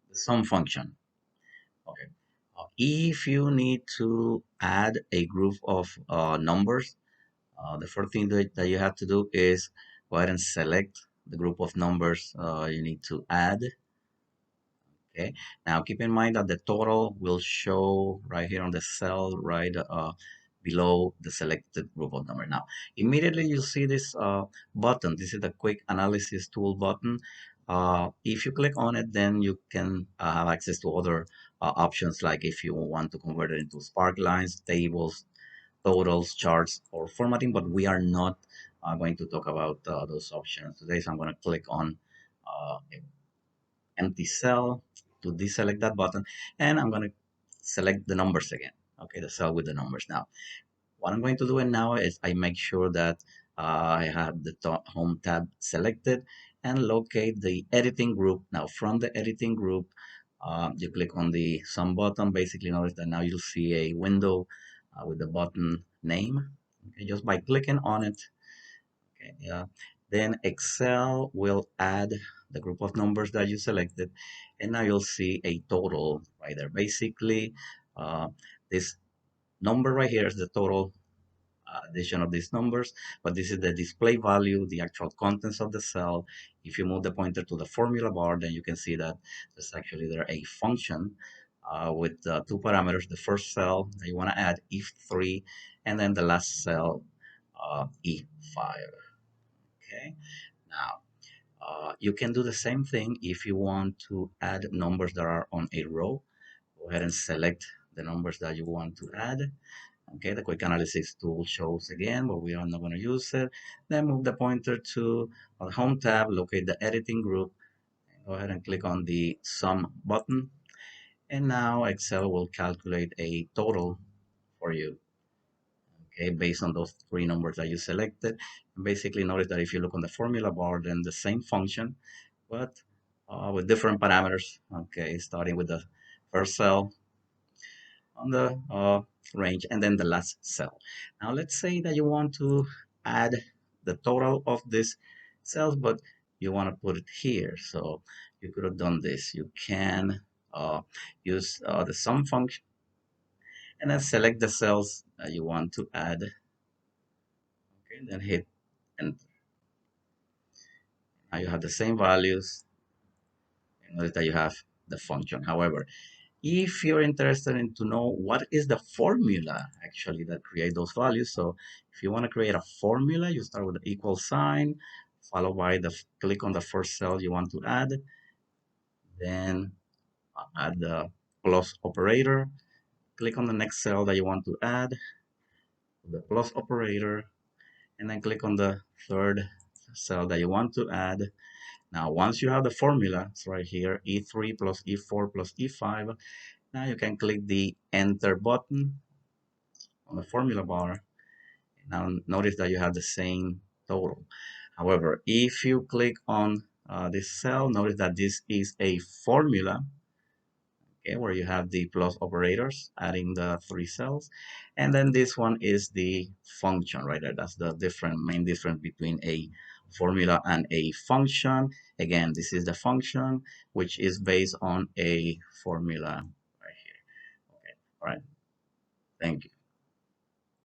the sum function. Okay. If you need to add a group of numbers, the first thing that you have to do is go ahead and select the group of numbers you need to add. Okay. Now keep in mind that the total will show right here on the cell right below the selected group of number. Now, immediately you see this button. This is the quick analysis tool button. If you click on it, then you can have access to other options, like if you want to convert it into spark lines, tables, totals, charts, or formatting, but we are not going to talk about those options today. So I'm going to click on empty cell to deselect that button, and I'm going to select the numbers again. Okay, the cell with the numbers. Now what I'm going to do now is I make sure that I have the home tab selected and locate the editing group. Now from the editing group, you click on the sum button. Basically notice that now you'll see a window with the button name. Okay, just by clicking on it. Okay, yeah. Then Excel will add the group of numbers that you selected, and now you'll see a total right there. Basically, uh, this number right here is the total addition of these numbers, but this is the display value, the actual contents of the cell. If you move the pointer to the formula bar, then you can see that there's actually there a function with two parameters. The first cell that you want to add, if3, and then the last cell, e5. Okay. Now, you can do the same thing if you want to add numbers that are on a row. Go ahead and select the numbers that you want to add. Okay, the quick analysis tool shows again, but we are not going to use it. Then move the pointer to the home tab, locate the editing group, and go ahead and click on the sum button. And now Excel will calculate a total for you, okay, based on those three numbers that you selected. And basically notice that if you look on the formula bar, then the same function, but with different parameters, okay, starting with the first cell on the range and then the last cell. Now let's say that you want to add the total of these cells, but you want to put it here. So you could have done this. You can use the sum function and then select the cells that you want to add. Okay, then hit enter. Now you have the same values. And notice that you have the function. However, if you're interested in to know what is the formula actually that create those values, so if you want to create a formula, you start with the equal sign, followed by the click on the first cell you want to add, then add the plus operator, click on the next cell that you want to add, the plus operator, and then click on the third cell that you want to add. Now, once you have the formula, it's right here, E3 plus E4 plus E5, now you can click the enter button on the formula bar. Now notice that you have the same total. However, if you click on this cell, notice that this is a formula, okay, where you have the plus operators adding the three cells. And then this one is the function right there. That's the main difference between a formula and a function. Again, this is the function, which is based on a formula right here. Okay, all right. Thank you.